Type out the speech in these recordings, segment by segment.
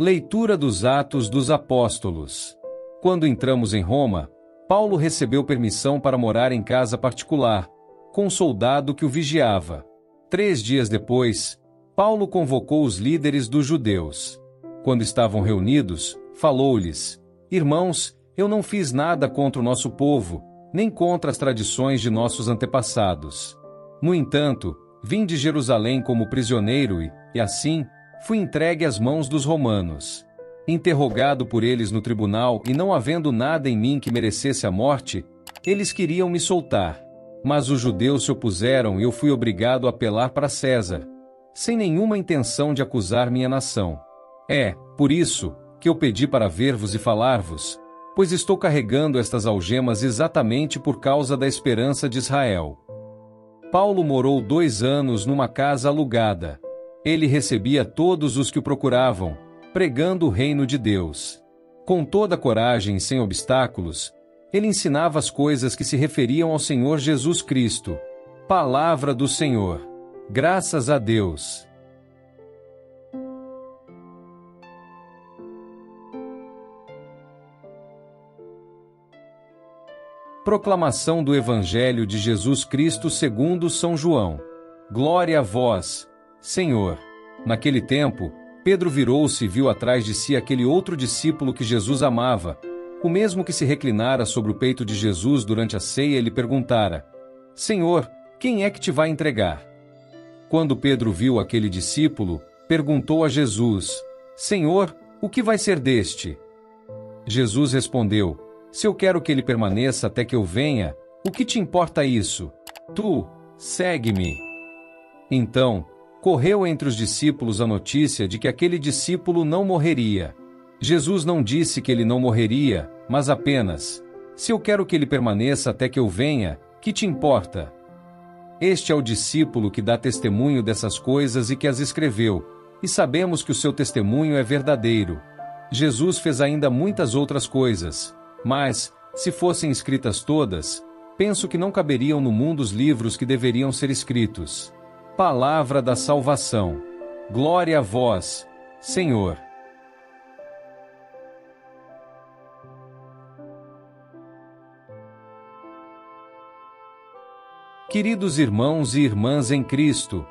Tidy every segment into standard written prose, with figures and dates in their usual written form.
Leitura dos Atos dos Apóstolos. Quando entramos em Roma, Paulo recebeu permissão para morar em casa particular, com um soldado que o vigiava. 3 dias depois, Paulo convocou os líderes dos judeus. Quando estavam reunidos, falou-lhes: Irmãos, eu não fiz nada contra o nosso povo, nem contra as tradições de nossos antepassados. No entanto, vim de Jerusalém como prisioneiro e assim, fui entregue às mãos dos romanos. Interrogado por eles no tribunal e não havendo nada em mim que merecesse a morte, eles queriam me soltar. Mas os judeus se opuseram e eu fui obrigado a apelar para César, sem nenhuma intenção de acusar minha nação. É, por isso, que eu pedi para ver-vos e falar-vos, pois estou carregando estas algemas exatamente por causa da esperança de Israel. Paulo morou 2 anos numa casa alugada. Ele recebia todos os que o procuravam, pregando o reino de Deus. Com toda coragem e sem obstáculos, ele ensinava as coisas que se referiam ao Senhor Jesus Cristo. Palavra do Senhor. Graças a Deus. Proclamação do Evangelho de Jesus Cristo segundo São João. Glória a vós, Senhor. Naquele tempo, Pedro virou-se e viu atrás de si aquele outro discípulo que Jesus amava, o mesmo que se reclinara sobre o peito de Jesus durante a ceia e lhe perguntara: Senhor, quem é que te vai entregar? Quando Pedro viu aquele discípulo, perguntou a Jesus: Senhor, o que vai ser deste? Jesus respondeu: Se eu quero que ele permaneça até que eu venha, o que te importa isso? Tu, segue-me. Então, correu entre os discípulos a notícia de que aquele discípulo não morreria. Jesus não disse que ele não morreria, mas apenas: Se eu quero que ele permaneça até que eu venha, que te importa? Este é o discípulo que dá testemunho dessas coisas e que as escreveu, e sabemos que o seu testemunho é verdadeiro. Jesus fez ainda muitas outras coisas, mas, se fossem escritas todas, penso que não caberiam no mundo os livros que deveriam ser escritos. Palavra da salvação. Glória a vós, Senhor. Queridos irmãos e irmãs em Cristo,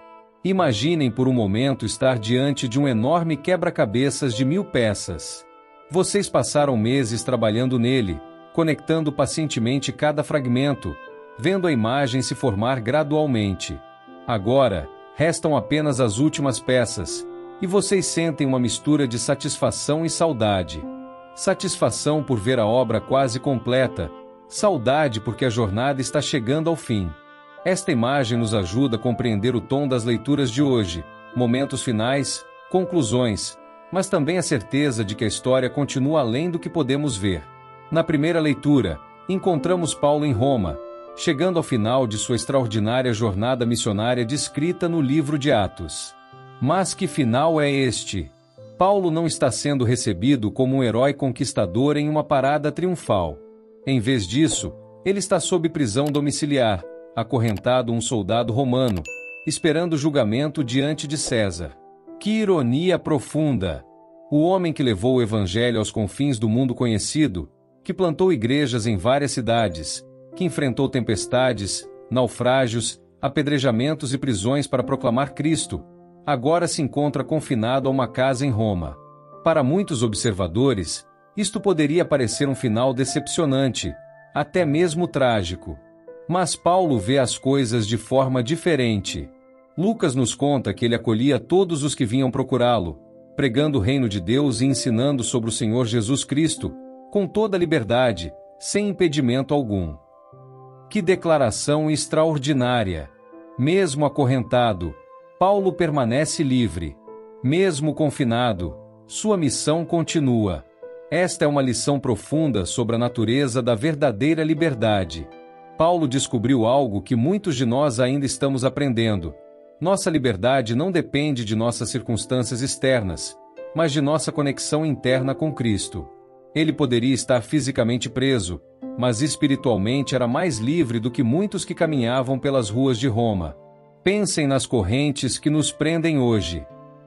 imaginem por um momento estar diante de um enorme quebra-cabeças de 1000 peças. Vocês passaram meses trabalhando nele, conectando pacientemente cada fragmento, vendo a imagem se formar gradualmente. Agora, restam apenas as últimas peças, e vocês sentem uma mistura de satisfação e saudade. Satisfação por ver a obra quase completa, saudade porque a jornada está chegando ao fim. Esta imagem nos ajuda a compreender o tom das leituras de hoje, momentos finais, conclusões, mas também a certeza de que a história continua além do que podemos ver. Na primeira leitura, encontramos Paulo em Roma, chegando ao final de sua extraordinária jornada missionária descrita no livro de Atos. Mas que final é este? Paulo não está sendo recebido como um herói conquistador em uma parada triunfal. Em vez disso, ele está sob prisão domiciliar, acorrentado um soldado romano, esperando julgamento diante de César. Que ironia profunda! O homem que levou o evangelho aos confins do mundo conhecido, que plantou igrejas em várias cidades, que enfrentou tempestades, naufrágios, apedrejamentos e prisões para proclamar Cristo, agora se encontra confinado a uma casa em Roma. Para muitos observadores, isto poderia parecer um final decepcionante, até mesmo trágico. Mas Paulo vê as coisas de forma diferente. Lucas nos conta que ele acolhia todos os que vinham procurá-lo, pregando o reino de Deus e ensinando sobre o Senhor Jesus Cristo, com toda a liberdade, sem impedimento algum. Que declaração extraordinária! Mesmo acorrentado, Paulo permanece livre. Mesmo confinado, sua missão continua. Esta é uma lição profunda sobre a natureza da verdadeira liberdade. Paulo descobriu algo que muitos de nós ainda estamos aprendendo. Nossa liberdade não depende de nossas circunstâncias externas, mas de nossa conexão interna com Cristo. Ele poderia estar fisicamente preso, mas espiritualmente era mais livre do que muitos que caminhavam pelas ruas de Roma. Pensem nas correntes que nos prendem hoje.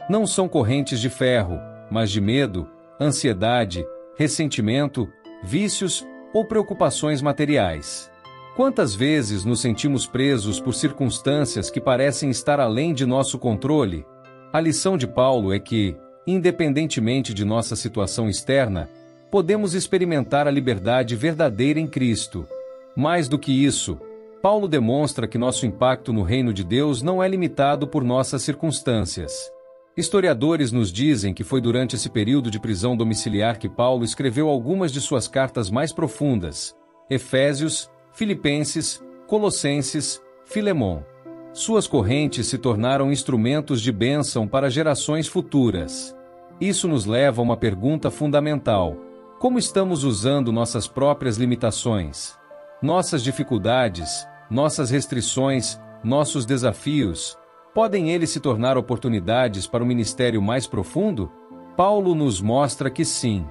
Não são correntes de ferro, mas de medo, ansiedade, ressentimento, vícios ou preocupações materiais. Quantas vezes nos sentimos presos por circunstâncias que parecem estar além de nosso controle? A lição de Paulo é que, independentemente de nossa situação externa, podemos experimentar a liberdade verdadeira em Cristo. Mais do que isso, Paulo demonstra que nosso impacto no reino de Deus não é limitado por nossas circunstâncias. Historiadores nos dizem que foi durante esse período de prisão domiciliar que Paulo escreveu algumas de suas cartas mais profundas: Efésios, Filipenses, Colossenses, Filemão. Suas correntes se tornaram instrumentos de bênção para gerações futuras. Isso nos leva a uma pergunta fundamental: como estamos usando nossas próprias limitações? Nossas dificuldades, nossas restrições, nossos desafios, podem eles se tornar oportunidades para um ministério mais profundo? Paulo nos mostra que sim.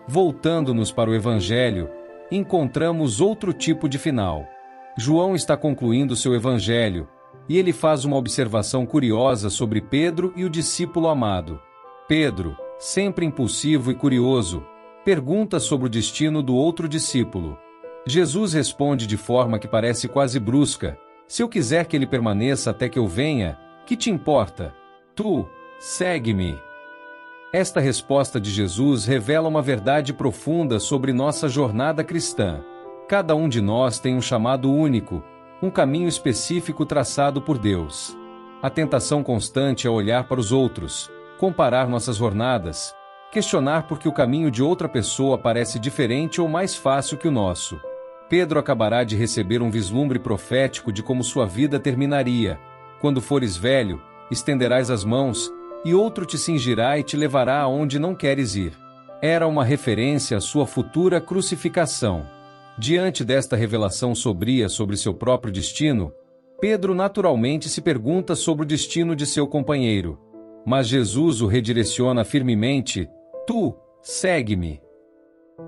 Voltando-nos para o Evangelho, encontramos outro tipo de final. João está concluindo seu Evangelho, e ele faz uma observação curiosa sobre Pedro e o discípulo amado. Pedro, sempre impulsivo e curioso, pergunta sobre o destino do outro discípulo. Jesus responde de forma que parece quase brusca: se eu quiser que ele permaneça até que eu venha, que te importa? Tu, segue-me. Esta resposta de Jesus revela uma verdade profunda sobre nossa jornada cristã. Cada um de nós tem um chamado único, um caminho específico traçado por Deus. A tentação constante é olhar para os outros, comparar nossas jornadas, questionar por que o caminho de outra pessoa parece diferente ou mais fácil que o nosso. Pedro acabará de receber um vislumbre profético de como sua vida terminaria. Quando fores velho, estenderás as mãos, e outro te cingirá e te levará aonde não queres ir. Era uma referência à sua futura crucificação. Diante desta revelação sombria sobre seu próprio destino, Pedro naturalmente se pergunta sobre o destino de seu companheiro. Mas Jesus o redireciona firmemente: tu, segue-me.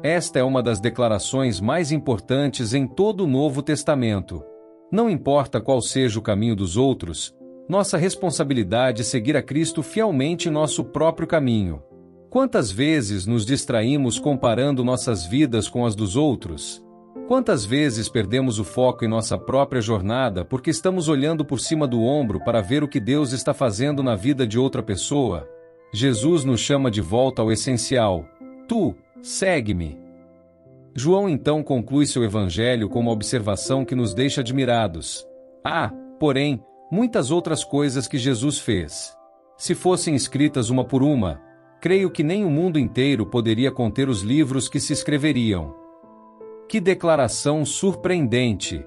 Esta é uma das declarações mais importantes em todo o Novo Testamento. Não importa qual seja o caminho dos outros, nossa responsabilidade é seguir a Cristo fielmente em nosso próprio caminho. Quantas vezes nos distraímos comparando nossas vidas com as dos outros? Quantas vezes perdemos o foco em nossa própria jornada porque estamos olhando por cima do ombro para ver o que Deus está fazendo na vida de outra pessoa? Jesus nos chama de volta ao essencial: tu, segue-me. João então conclui seu evangelho com uma observação que nos deixa admirados. Há, porém, muitas outras coisas que Jesus fez. Se fossem escritas uma por uma, creio que nem o mundo inteiro poderia conter os livros que se escreveriam. Que declaração surpreendente!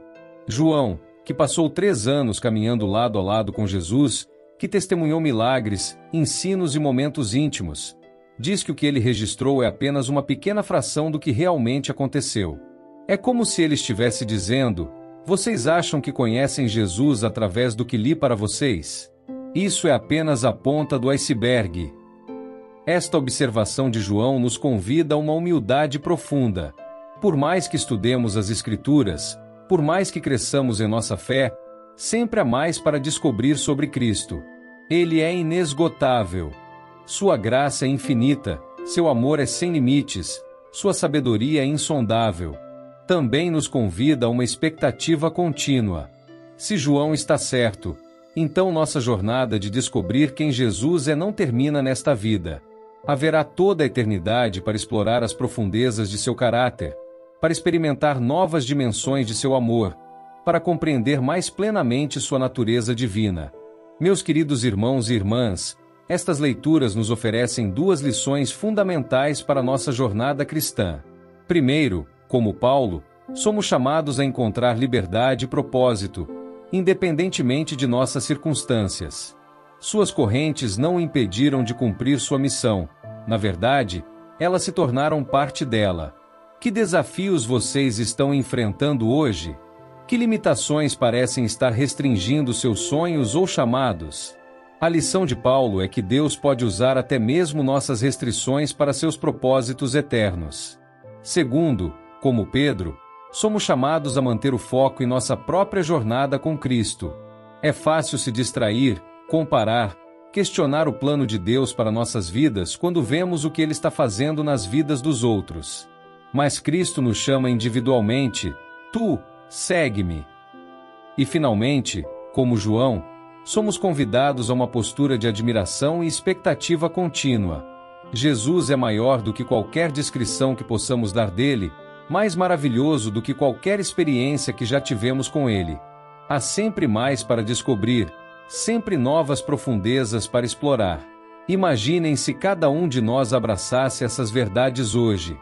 João, que passou 3 anos caminhando lado a lado com Jesus, que testemunhou milagres, ensinos e momentos íntimos, diz que o que ele registrou é apenas uma pequena fração do que realmente aconteceu. É como se ele estivesse dizendo: vocês acham que conhecem Jesus através do que li para vocês? Isso é apenas a ponta do iceberg. Esta observação de João nos convida a uma humildade profunda. Por mais que estudemos as Escrituras, por mais que cresçamos em nossa fé, sempre há mais para descobrir sobre Cristo. Ele é inesgotável. Sua graça é infinita, seu amor é sem limites, sua sabedoria é insondável. Também nos convida a uma expectativa contínua. Se João está certo, então nossa jornada de descobrir quem Jesus é não termina nesta vida. Haverá toda a eternidade para explorar as profundezas de seu caráter, para experimentar novas dimensões de seu amor, para compreender mais plenamente sua natureza divina. Meus queridos irmãos e irmãs, estas leituras nos oferecem 2 lições fundamentais para nossa jornada cristã. Primeiro, como Paulo, somos chamados a encontrar liberdade e propósito, independentemente de nossas circunstâncias. Suas correntes não o impediram de cumprir sua missão. Na verdade, elas se tornaram parte dela. Que desafios vocês estão enfrentando hoje? Que limitações parecem estar restringindo seus sonhos ou chamados? A lição de Paulo é que Deus pode usar até mesmo nossas restrições para seus propósitos eternos. Segundo, como Pedro, somos chamados a manter o foco em nossa própria jornada com Cristo. É fácil se distrair, comparar, questionar o plano de Deus para nossas vidas quando vemos o que Ele está fazendo nas vidas dos outros. Mas Cristo nos chama individualmente: tu, segue-me. E finalmente, como João, somos convidados a uma postura de admiração e expectativa contínua. Jesus é maior do que qualquer descrição que possamos dar dele, mais maravilhoso do que qualquer experiência que já tivemos com ele. Há sempre mais para descobrir, sempre novas profundezas para explorar. Imaginem se cada um de nós abraçasse essas verdades hoje.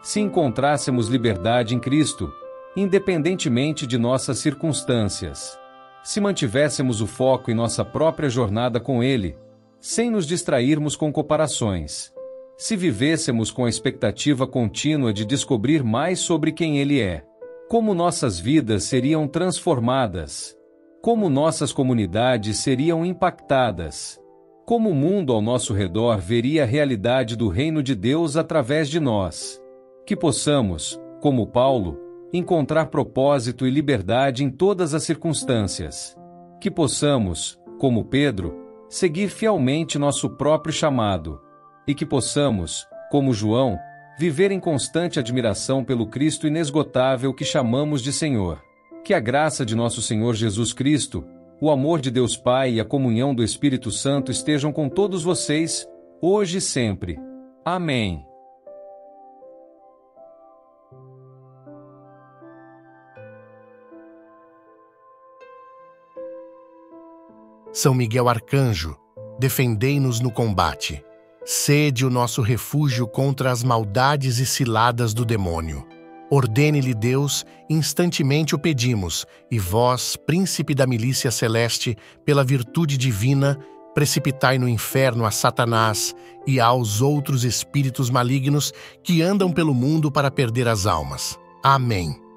Se encontrássemos liberdade em Cristo, independentemente de nossas circunstâncias. Se mantivéssemos o foco em nossa própria jornada com Ele, sem nos distrairmos com comparações. Se vivêssemos com a expectativa contínua de descobrir mais sobre quem Ele é. Como nossas vidas seriam transformadas. Como nossas comunidades seriam impactadas. Como o mundo ao nosso redor veria a realidade do reino de Deus através de nós. Que possamos, como Paulo, encontrar propósito e liberdade em todas as circunstâncias. Que possamos, como Pedro, seguir fielmente nosso próprio chamado. E que possamos, como João, viver em constante admiração pelo Cristo inesgotável que chamamos de Senhor. Que a graça de nosso Senhor Jesus Cristo, o amor de Deus Pai e a comunhão do Espírito Santo estejam com todos vocês, hoje e sempre. Amém. São Miguel Arcanjo, defendei-nos no combate. Sede o nosso refúgio contra as maldades e ciladas do demônio. Ordene-lhe Deus, instantemente o pedimos, e vós, príncipe da milícia celeste, pela virtude divina, precipitai no inferno a Satanás e aos outros espíritos malignos que andam pelo mundo para perder as almas. Amém.